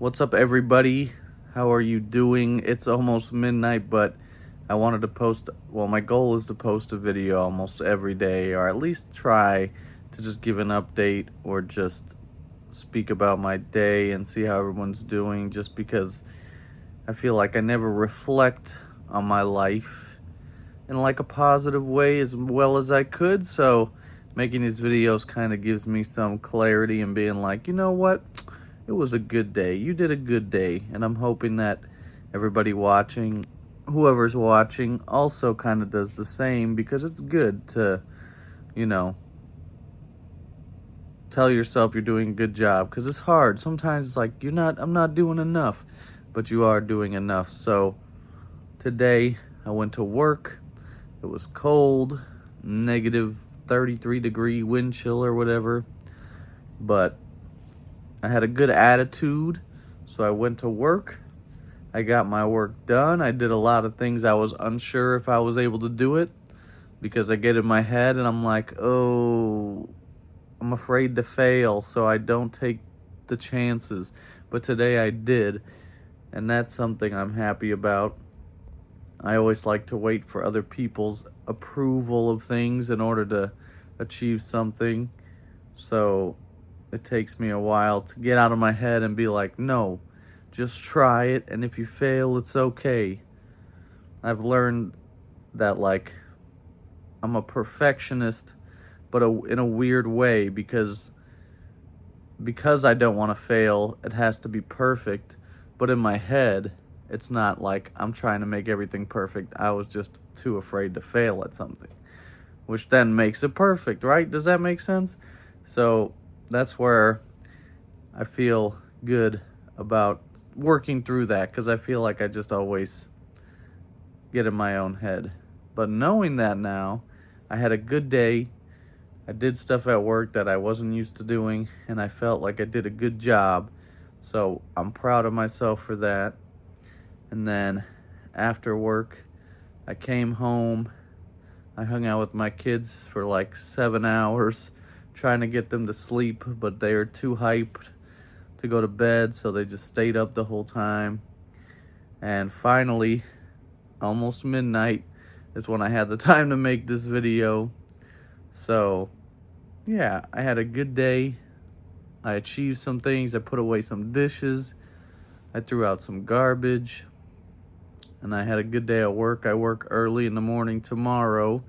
What's up, everybody? How are you doing? It's almost midnight, but I wanted to post. Well, my goal is to post a video almost every day, or at least try to just give an update or just speak about my day and see how everyone's doing, just because I feel like I never reflect on my life in like a positive way as well as I could. So making these videos kind of gives me some clarity and being like, you know what? It was a good day. You did a good day. And I'm hoping that everybody watching, whoever's watching, also kind of does the same, because it's good to, you know, tell yourself you're doing a good job, because it's hard. Sometimes it's like, I'm not doing enough, but you are doing enough. So today I went to work. It was cold, negative 33-degree wind chill or whatever, but I had a good attitude, so I went to work. I got my work done. I did a lot of things I was unsure if I was able to do it, because I get in my head and I'm like, oh, I'm afraid to fail, so I don't take the chances. But today I did, and that's something I'm happy about. I always like to wait for other people's approval of things in order to achieve something. So it takes me a while to get out of my head and be like, no, just try it. And if you fail, it's okay. I've learned that, like, I'm a perfectionist, but in a weird way, because I don't want to fail, it has to be perfect. But in my head, it's not like I'm trying to make everything perfect. I was just too afraid to fail at something, which then makes it perfect, right? Does that make sense? So that's where I feel good about working through that, because I feel like I just always get in my own head. But knowing that now, I had a good day. I did stuff at work that I wasn't used to doing, and I felt like I did a good job. So I'm proud of myself for that. And then after work, I came home. I hung out with my kids for like 7 hours, trying to get them to sleep, but they are too hyped to go to bed, so they just stayed up the whole time. And finally, almost midnight, is when I had the time to make this video. So yeah, I had a good day. I achieved some things. I put away some dishes. I threw out some garbage. And I had a good day at work. I work early in the morning tomorrow.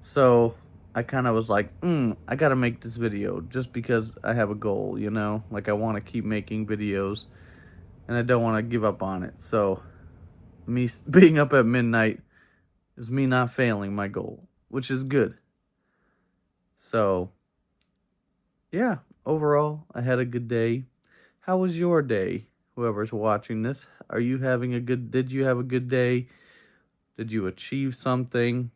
So I kind of was like, I got to make this video just because I have a goal, you know? Like, I want to keep making videos and I don't want to give up on it. So me being up at midnight is me not failing my goal, which is good. So yeah, overall, I had a good day. How was your day? Whoever's watching this, did you have a good day? Did you achieve something?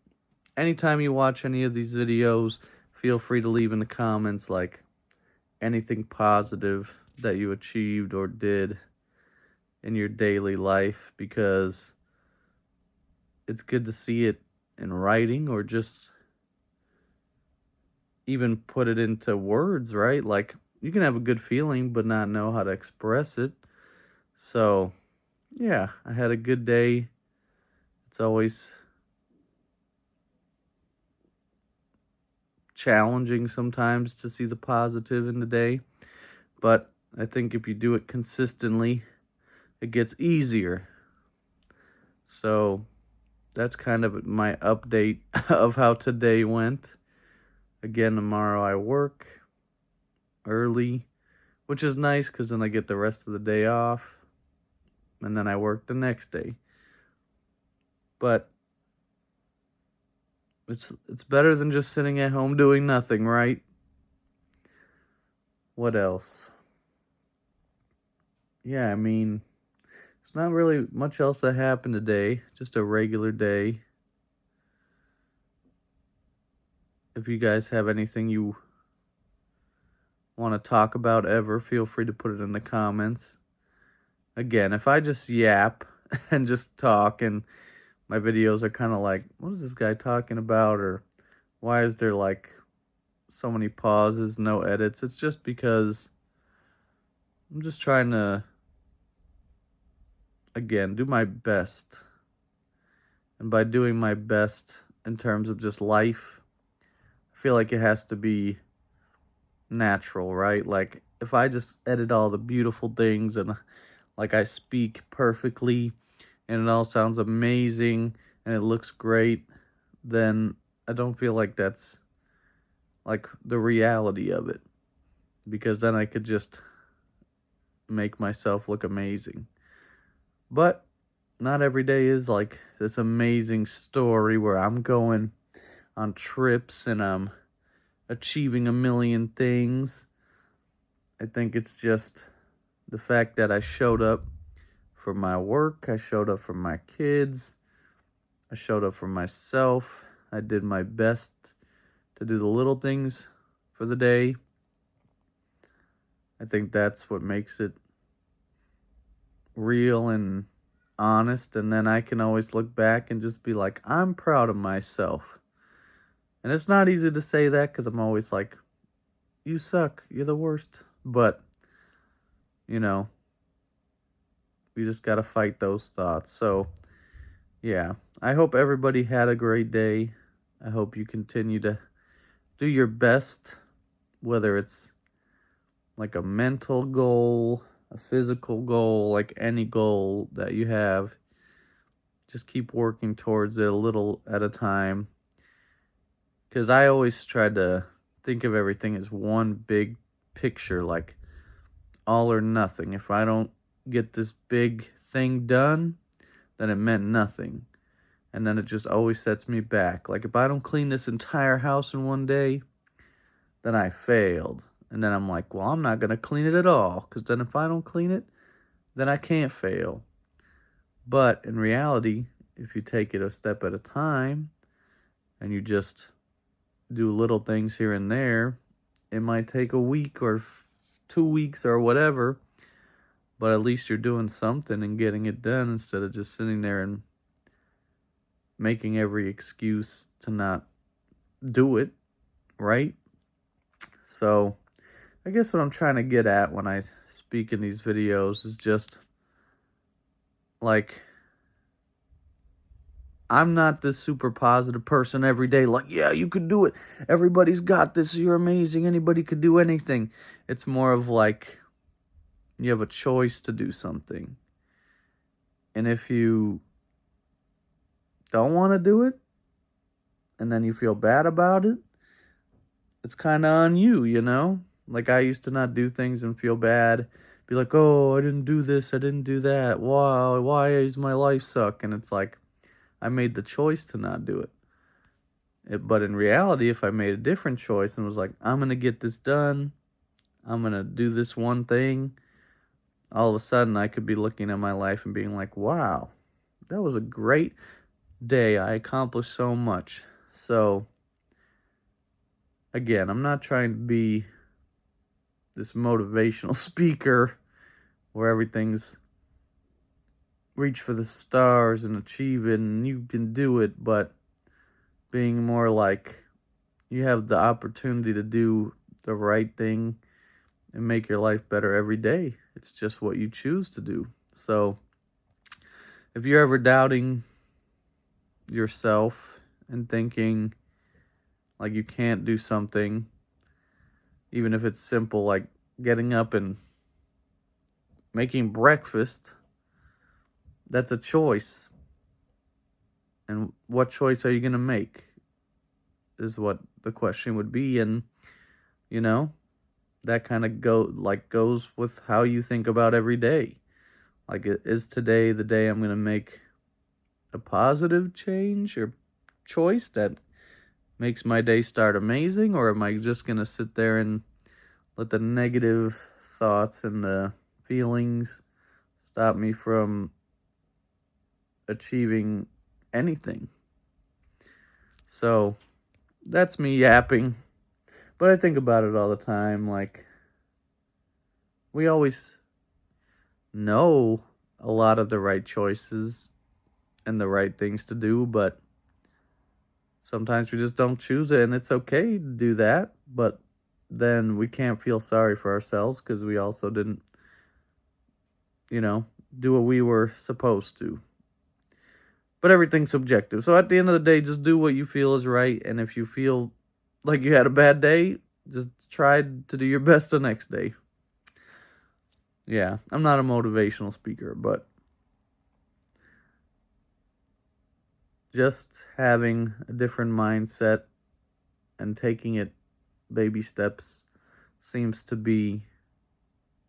Anytime you watch any of these videos, feel free to leave in the comments, like, anything positive that you achieved or did in your daily life, because it's good to see it in writing, or just even put it into words, right? Like, you can have a good feeling but not know how to express it. So yeah, I had a good day. It's always challenging sometimes to see the positive in the day, but I think if you do it consistently, it gets easier. So that's kind of my update of how today went. Again, tomorrow I work early, which is nice because then I get the rest of the day off, and then I work the next day. But it's better than just sitting at home doing nothing, right? What else? Yeah, I mean, there's not really much else that happened today. Just a regular day. If you guys have anything you want to talk about ever, feel free to put it in the comments. Again, if I just yap and just talk, and my videos are kind of like, what is this guy talking about? Or why is there like so many pauses, no edits? It's just because I'm just trying to again, do my best. And by doing my best in terms of just life, I feel like it has to be natural, right? Like, if I just edit all the beautiful things and like I speak perfectly and it all sounds amazing and it looks great, then I don't feel like that's like the reality of it, because then I could just make myself look amazing. But not every day is like this amazing story where I'm going on trips and I'm achieving a million things. I think it's just the fact that I showed up for my work, I showed up for my kids, I showed up for myself. I did my best to do the little things for the day. I think that's what makes it real and honest. And then I can always look back and just be like, I'm proud of myself. And it's not easy to say that because I'm always like, you suck, you're the worst. But, you know, you just got to fight those thoughts. So, yeah, I hope everybody had a great day. I hope you continue to do your best, whether it's like a mental goal, a physical goal, like any goal that you have. Just keep working towards it a little at a time. Because I always try to think of everything as one big picture, like all or nothing. If I don't get this big thing done, then it meant nothing. And then it just always sets me back. Like, if I don't clean this entire house in one day, then I failed. And then I'm like, well, I'm not going to clean it at all. Because then if I don't clean it, then I can't fail. But in reality, if you take it a step at a time and you just do little things here and there, it might take a week or 2 weeks or whatever, but at least you're doing something and getting it done instead of just sitting there and making every excuse to not do it, right? So I guess what I'm trying to get at when I speak in these videos is just like, I'm not this super positive person every day, like, yeah, you could do it. Everybody's got this. You're amazing. Anybody could do anything. It's more of like, you have a choice to do something. And if you don't want to do it, and then you feel bad about it, it's kind of on you, you know? Like, I used to not do things and feel bad. Be like, oh, I didn't do this. I didn't do that. Wow, why is my life suck? And it's like, I made the choice to not do it. But in reality, if I made a different choice and was like, I'm going to get this done, I'm going to do this one thing, all of a sudden I could be looking at my life and being like, wow, that was a great day. I accomplished so much. So, again, I'm not trying to be this motivational speaker where everything's reach for the stars and achieve it and you can do it, but being more like, you have the opportunity to do the right thing and make your life better every day. It's just what you choose to do. So if you're ever doubting yourself and thinking like you can't do something, even if it's simple like getting up and making breakfast, that's a choice. And what choice are you going to make is what the question would be. And, you know, that kind of goes with how you think about every day. Like, is today the day I'm going to make a positive change or choice that makes my day start amazing? Or am I just going to sit there and let the negative thoughts and the feelings stop me from achieving anything? So that's me yapping, but I think about it all the time. Like, we always know a lot of the right choices and the right things to do, but sometimes we just don't choose it, and it's okay to do that. But then we can't feel sorry for ourselves because we also didn't do what we were supposed to. But everything's subjective. So at the end of the day, just do what you feel is right. And if you feel like you had a bad day, just try to do your best the next day. Yeah, I'm not a motivational speaker, but just having a different mindset and taking it baby steps seems to be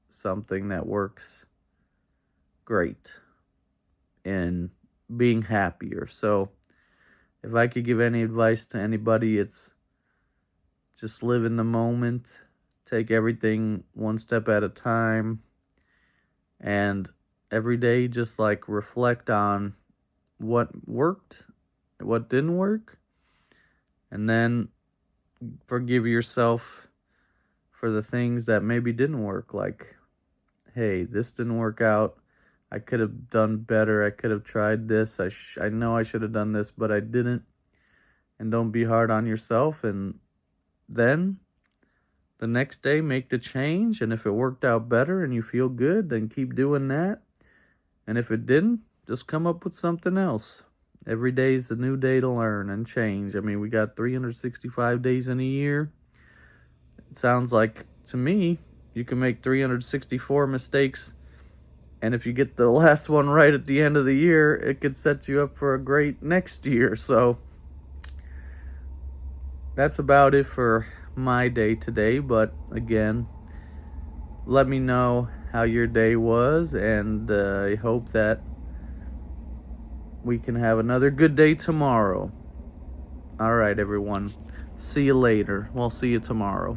something that works great in being happier. So if I could give any advice to anybody, it's just live in the moment, take everything one step at a time, and every day just like reflect on what worked, what didn't work, and then forgive yourself for the things that maybe didn't work. Like, hey, this didn't work out. I could have done better. I could have tried this. I know I should have done this, but I didn't. And don't be hard on yourself. And then the next day, make the change. And if it worked out better and you feel good, then keep doing that. And if it didn't, just come up with something else. Every day is a new day to learn and change. I mean, we got 365 days in a year. It sounds like, to me, you can make 364 mistakes. And if you get the last one right at the end of the year, it could set you up for a great next year. So that's about it for my day today. But again, let me know how your day was, and I hope that we can have another good day tomorrow. All right, everyone. See you later. Well, see you tomorrow.